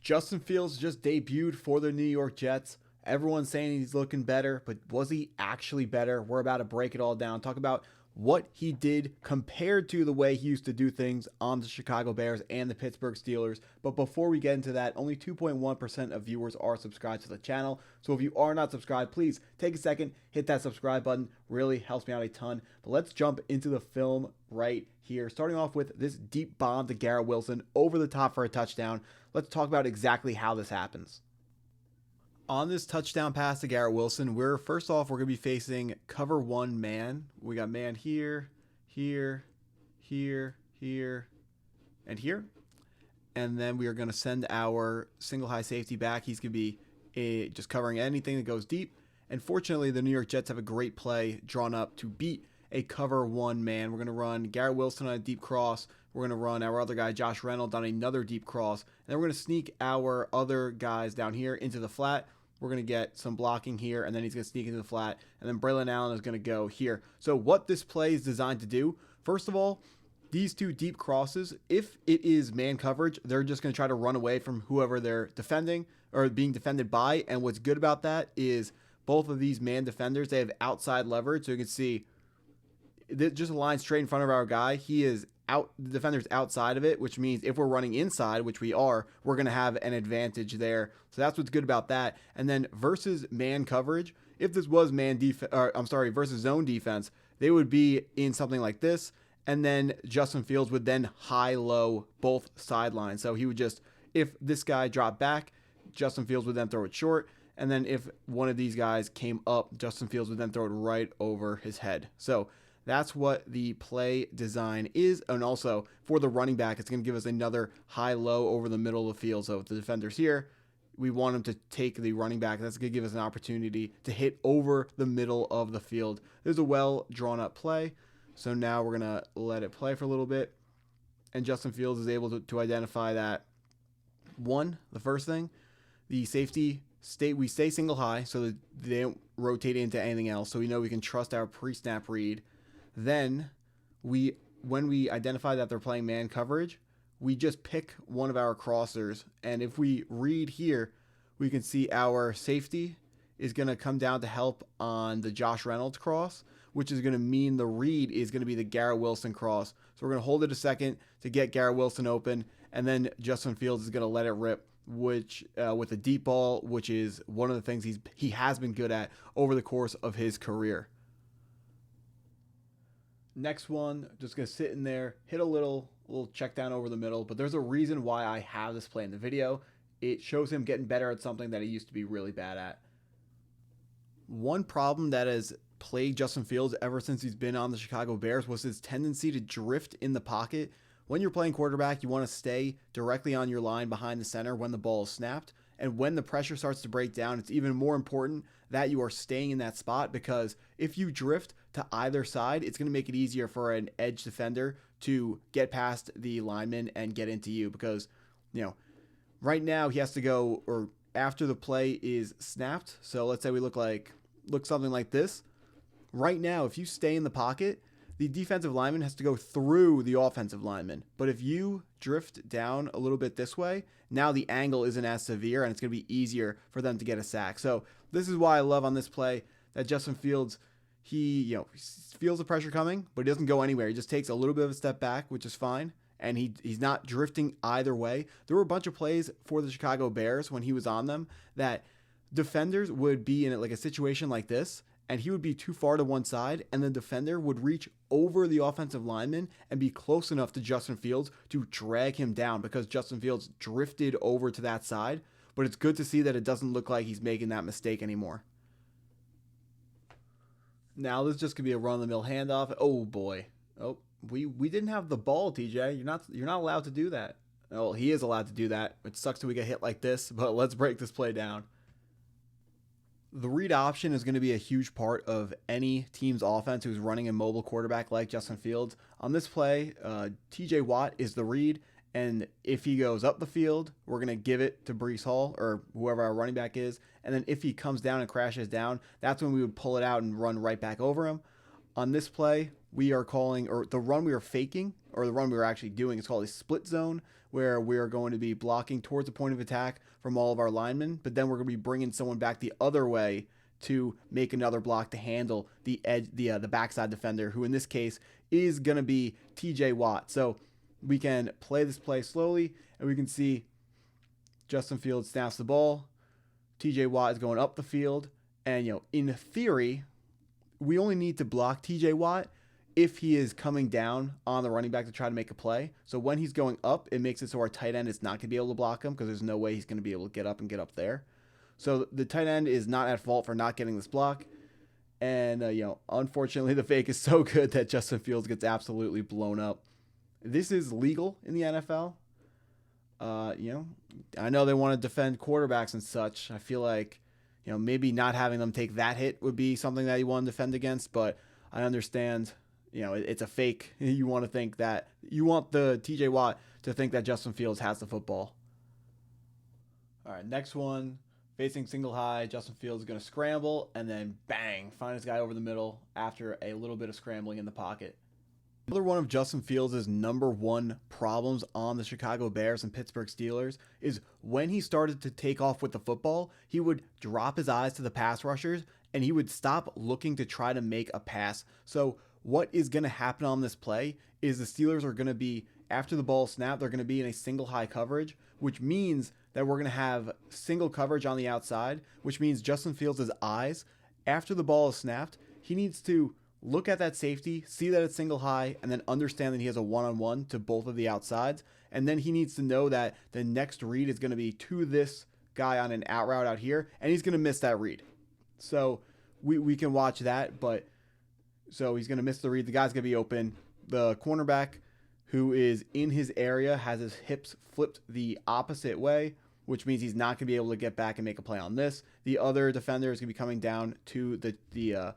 Justin Fields just debuted for the New York Jets. Everyone's saying he's looking better, but was he actually better? We're about to break it all down. Talk about what he did compared to the way he used to do things on the Chicago Bears and the Pittsburg Steelers. But before we get into that, only 2.1% of viewers are subscribed to the channel. So if you are not subscribed, please take a second, hit that subscribe button. Really helps me out a ton. But let's jump into the film right here. Starting off with this deep bomb to Garrett Wilson over the top for a touchdown. Let's talk about exactly how this happens. On this touchdown pass to Garrett Wilson, first off, we're going to be facing cover one man. We got man here, here, here, here, and here. And then we are going to send our single high safety back. He's going to be just covering anything that goes deep. And fortunately, the New York Jets have a great play drawn up to beat a cover one man. We're going to run Garrett Wilson on a deep cross. We're going to run our other guy, Josh Reynolds, on another deep cross. And then we're going to sneak our other guys down here into the flat. We're going to get some blocking here, and then he's going to sneak into the flat, and then Braylon Allen is going to go here. So what this play is designed to do, first of all, these two deep crosses, if it is man coverage, they're just going to try to run away from whoever they're defending or being defended by. And what's good about that is both of these man defenders, they have outside leverage. So you can see just a line straight in front of our guy. He is out, the defender's outside of it, which means if we're running inside, which we are, we're going to have an advantage there. So that's what's good about that. And then versus man coverage, if this was versus zone defense, they would be in something like this. And then Justin Fields would then high-low both sidelines. So he would just, if this guy dropped back, Justin Fields would then throw it short. And then if one of these guys came up, Justin Fields would then throw it right over his head. So that's what the play design is. And also for the running back, it's going to give us another high-low over the middle of the field. So if the defender's here, we want him to take the running back. That's going to give us an opportunity to hit over the middle of the field. There's a well drawn up play. So now we're going to let it play for a little bit. And Justin Fields is able to identify that. The first thing, the safety, we stay single high so that they don't rotate into anything else. So we know we can trust our pre-snap read. Then when we identify that they're playing man coverage, we just pick one of our crossers. And if we read here, we can see our safety is going to come down to help on the Josh Reynolds cross, which is going to mean the read is going to be the Garrett Wilson cross. So we're going to hold it a second to get Garrett Wilson open, and then Justin Fields is going to let it rip, which with a deep ball, which is one of the things he has been good at over the course of his career. Next one, just going to sit in there, hit a little check down over the middle, but there's a reason why I have this play in the video. It shows him getting better at something that he used to be really bad at. One problem that has plagued Justin Fields ever since he's been on the Chicago Bears was his tendency to drift in the pocket. When you're playing quarterback, you want to stay directly on your line behind the center when the ball is snapped. And when the pressure starts to break down, it's even more important that you are staying in that spot, because if you drift to either side, it's going to make it easier for an edge defender to get past the lineman and get into you, because, right now he has to go, or after the play is snapped. So let's say we look something like this. Right now, if you stay in the pocket, the defensive lineman has to go through the offensive lineman. But if you drift down a little bit this way, now the angle isn't as severe and it's going to be easier for them to get a sack. So this is why I love on this play that Justin Fields, he feels the pressure coming, but he doesn't go anywhere. He just takes a little bit of a step back, which is fine. And he's not drifting either way. There were a bunch of plays for the Chicago Bears when he was on them that defenders would be in like a situation like this, and he would be too far to one side, and the defender would reach over the offensive lineman and be close enough to Justin Fields to drag him down because Justin Fields drifted over to that side. But it's good to see that it doesn't look like he's making that mistake anymore. Now this is just going to be a run-of-the-mill handoff. Oh, boy. Oh, we didn't have the ball, TJ. You're not allowed to do that. Oh, he is allowed to do that. It sucks that we get hit like this, but let's break this play down. The read option is going to be a huge part of any team's offense who's running a mobile quarterback like Justin Fields. On this play, TJ Watt is the read, and if he goes up the field, we're going to give it to Breece Hall or whoever our running back is, and then if he comes down and crashes down, that's when we would pull it out and run right back over him. On this play, we are calling, or the run we are faking, or the run we were actually doing, is called a split zone, where we are going to be blocking towards the point of attack from all of our linemen, but then we're going to be bringing someone back the other way to make another block to handle the edge, the backside defender, who in this case is going to be TJ Watt. So we can play this play slowly, and we can see Justin Fields snaps the ball. TJ Watt is going up the field, and in theory, we only need to block TJ Watt if he is coming down on the running back to try to make a play. So when he's going up, it makes it so our tight end is not going to be able to block him because there's no way he's going to be able to get up and get up there. So the tight end is not at fault for not getting this block. And, unfortunately, the fake is so good that Justin Fields gets absolutely blown up. This is legal in the NFL. I know they want to defend quarterbacks and such. I feel like, maybe not having them take that hit would be something that you want to defend against, but I understand, it's a fake. You want to think that, you want the TJ Watt to think that Justin Fields has the football. All right, next one. Facing single high, Justin Fields is going to scramble and then bang, find his guy over the middle after a little bit of scrambling in the pocket. Another one of Justin Fields' number one problems on the Chicago Bears and Pittsburgh Steelers is when he started to take off with the football, he would drop his eyes to the pass rushers and he would stop looking to try to make a pass. So what is going to happen on this play is the Steelers are going to be, after the ball snap, they're going to be in a single high coverage, which means that we're going to have single coverage on the outside, which means Justin Fields' eyes, after the ball is snapped, he needs to look at that safety, see that it's single high, and then understand that he has a one-on-one to both of the outsides. And then he needs to know that the next read is going to be to this guy on an out route out here, and he's going to miss that read. So we can watch that, but so he's going to miss the read. The guy's going to be open. The cornerback who is in his area has his hips flipped the opposite way, which means he's not going to be able to get back and make a play on this. The other defender is going to be coming down to the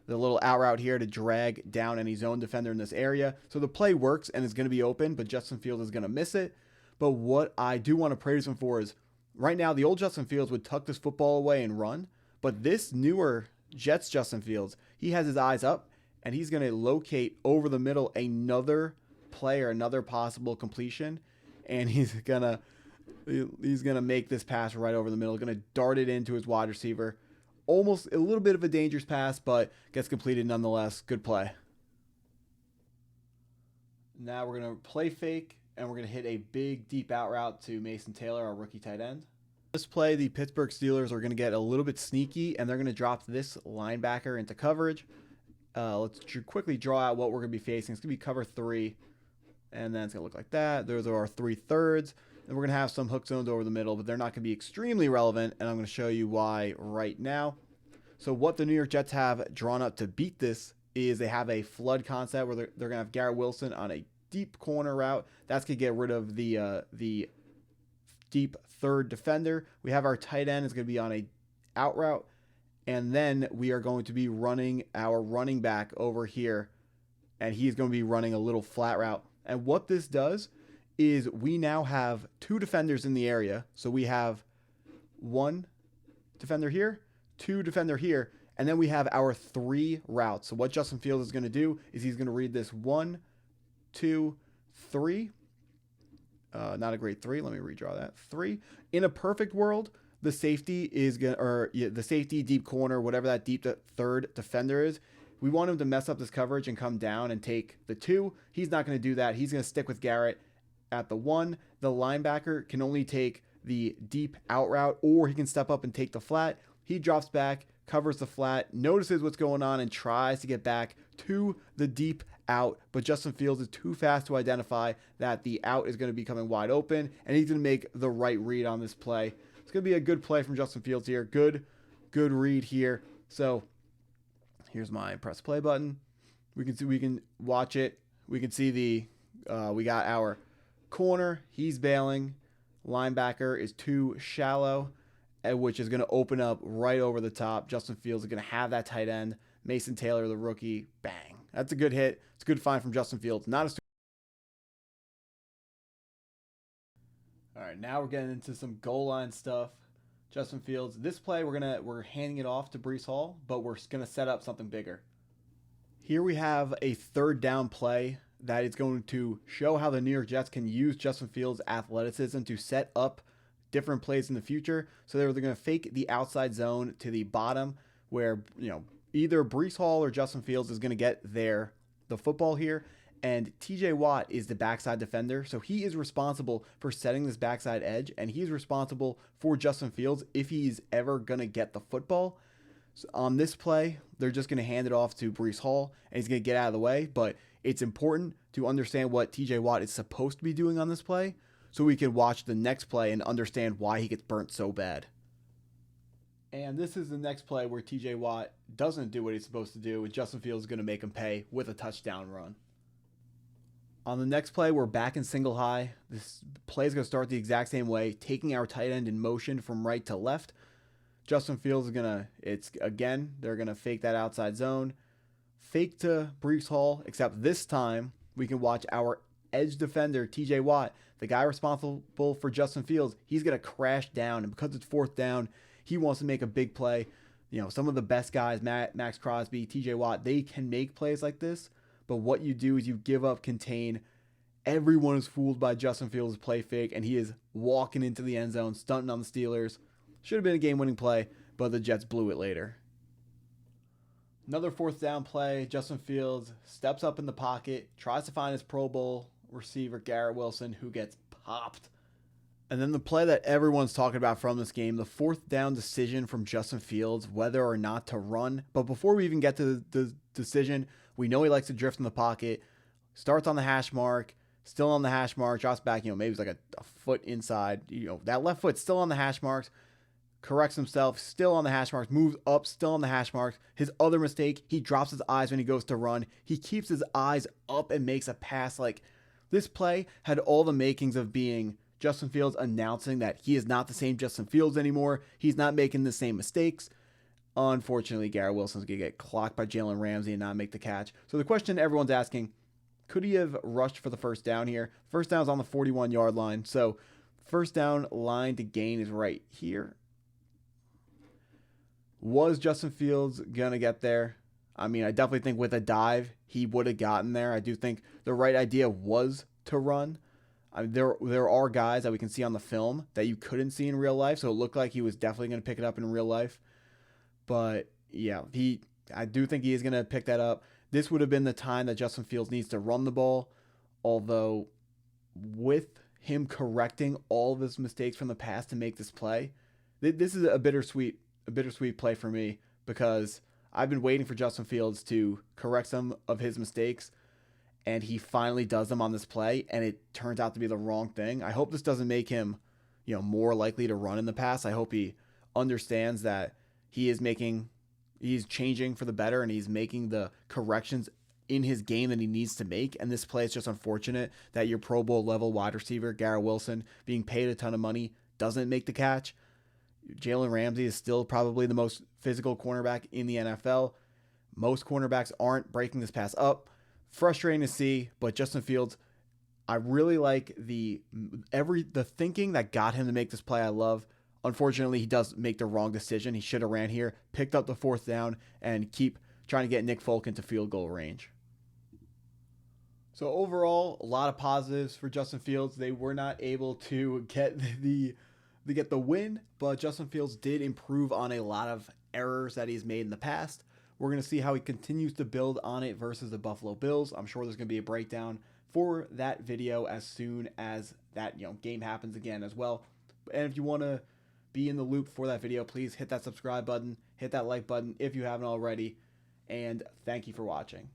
little out route here to drag down any zone defender in this area. So the play works and is going to be open, but Justin Fields is going to miss it. But what I do want to praise him for is right now the old Justin Fields would tuck this football away and run, but this newer Jets Justin Fields, he has his eyes up and he's going to locate over the middle another player, another possible completion, and he's gonna make this pass right over the middle, gonna dart it into his wide receiver. Almost a little bit of a dangerous pass, but gets completed nonetheless. Good play. Now we're gonna play fake, and we're gonna hit a big deep out route to Mason Taylor, our rookie tight end. This play, the Pittsburgh Steelers are gonna get a little bit sneaky, and they're gonna drop this linebacker into coverage. Let's quickly draw out what we're gonna be facing. It's gonna be cover 3. And then it's going to look like that. Those are our 3/3. And we're going to have some hook zones over the middle, but they're not going to be extremely relevant. And I'm going to show you why right now. So what the New York Jets have drawn up to beat this is they have a flood concept where they're going to have Garrett Wilson on a deep corner route. That's going to get rid of the deep third defender. We have our tight end is going to be on a out route. And then we are going to be running our running back over here. And he's going to be running a little flat route. And what this does is we now have 2 defenders in the area. So we have 1 defender here, 2 defender here, and then we have our 3 routes. So what Justin Fields is going to do is he's going to read this 1, 2, 3. Not a great 3. Let me redraw that. 3. In a perfect world, the safety is going to, the safety, deep corner, whatever that deep third defender is, we want him to mess up this coverage and come down and take the 2. He's not going to do that. He's going to stick with Garrett at the 1. The linebacker can only take the deep out route, or he can step up and take the flat. He drops back, covers the flat, notices what's going on, and tries to get back to the deep out. But Justin Fields is too fast to identify that the out is going to be coming wide open, and he's going to make the right read on this play. It's going to be a good play from Justin Fields here. Good read here. So here's my press play button. We can watch it. We can see we got our corner. He's bailing. Linebacker is too shallow, which is going to open up right over the top. Justin Fields is going to have that tight end. Mason Taylor, the rookie. Bang. That's a good hit. It's a good find from Justin Fields. All right, now we're getting into some goal line stuff. Justin Fields. This play, we're handing it off to Breece Hall, but we're going to set up something bigger. Here we have a 3rd down play that it's going to show how the New York Jets can use Justin Fields' athleticism to set up different plays in the future. So they're going to fake the outside zone to the bottom where, either Breece Hall or Justin Fields is going to get the football here. And TJ Watt is the backside defender. So he is responsible for setting this backside edge, and he's responsible for Justin Fields if he's ever going to get the football. So on this play, they're just going to hand it off to Breece Hall, and he's going to get out of the way. But it's important to understand what TJ Watt is supposed to be doing on this play so we can watch the next play and understand why he gets burnt so bad. And this is the next play where TJ Watt doesn't do what he's supposed to do, and Justin Fields is going to make him pay with a touchdown run. On the next play, we're back in single high. This play is going to start the exact same way, taking our tight end in motion from right to left. Justin Fields is they're going to fake that outside zone. Fake to Breece Hall, except this time we can watch our edge defender, TJ Watt, the guy responsible for Justin Fields. He's going to crash down, and because it's fourth down, he wants to make a big play. Some of the best guys, Max Crosby, TJ Watt, they can make plays like this. But what you do is you give up contain. Everyone is fooled by Justin Fields' play fake, and he is walking into the end zone, stunting on the Steelers. Should have been a game-winning play, but the Jets blew it later. Another fourth down play. Justin Fields steps up in the pocket, tries to find his Pro Bowl receiver, Garrett Wilson, who gets popped. And then the play that everyone's talking about from this game, the fourth down decision from Justin Fields, whether or not to run. But before we even get to the decision, we know he likes to drift in the pocket. Starts on the hash mark, still on the hash mark, drops back, maybe it's like a foot inside. That left foot still on the hash marks. Corrects himself, still on the hash marks, moves up, still on the hash marks. His other mistake, he drops his eyes when he goes to run. He keeps his eyes up and makes a pass. This play had all the makings of being Justin Fields announcing that he is not the same Justin Fields anymore. He's not making the same mistakes. Unfortunately, Garrett Wilson's going to get clocked by Jalen Ramsey and not make the catch. So the question everyone's asking, could he have rushed for the first down here? First down is on the 41-yard line. So first down line to gain is right here. Was Justin Fields going to get there? I definitely think with a dive, he would have gotten there. I do think the right idea was to run. There are guys that we can see on the film that you couldn't see in real life, so it looked like he was definitely going to pick it up in real life. But yeah, I do think he is going to pick that up. This would have been the time that Justin Fields needs to run the ball, although with him correcting all of his mistakes from the past to make this play, this is a bittersweet play for me because I've been waiting for Justin Fields to correct some of his mistakes, and he finally does them on this play, and it turns out to be the wrong thing. I hope this doesn't make him, more likely to run in the pass. I hope he understands that he's changing for the better, and he's making the corrections in his game that he needs to make. And this play is just unfortunate that your Pro Bowl level wide receiver, Garrett Wilson, being paid a ton of money, doesn't make the catch. Jalen Ramsey is still probably the most physical cornerback in the NFL. Most cornerbacks aren't breaking this pass up. Frustrating to see, but Justin Fields, I really like the thinking that got him to make this play. I love. Unfortunately, he does make the wrong decision. He should have ran here, picked up the fourth down, and keep trying to get Nick Folk into field goal range. So overall, a lot of positives for Justin Fields. They were not able to get the win, but Justin Fields did improve on a lot of errors that he's made in the past. We're going to see how he continues to build on it versus the Buffalo Bills. I'm sure there's going to be a breakdown for that video as soon as that game happens again as well. And if you want to be in the loop for that video, please hit that subscribe button, hit that like button if you haven't already, and thank you for watching.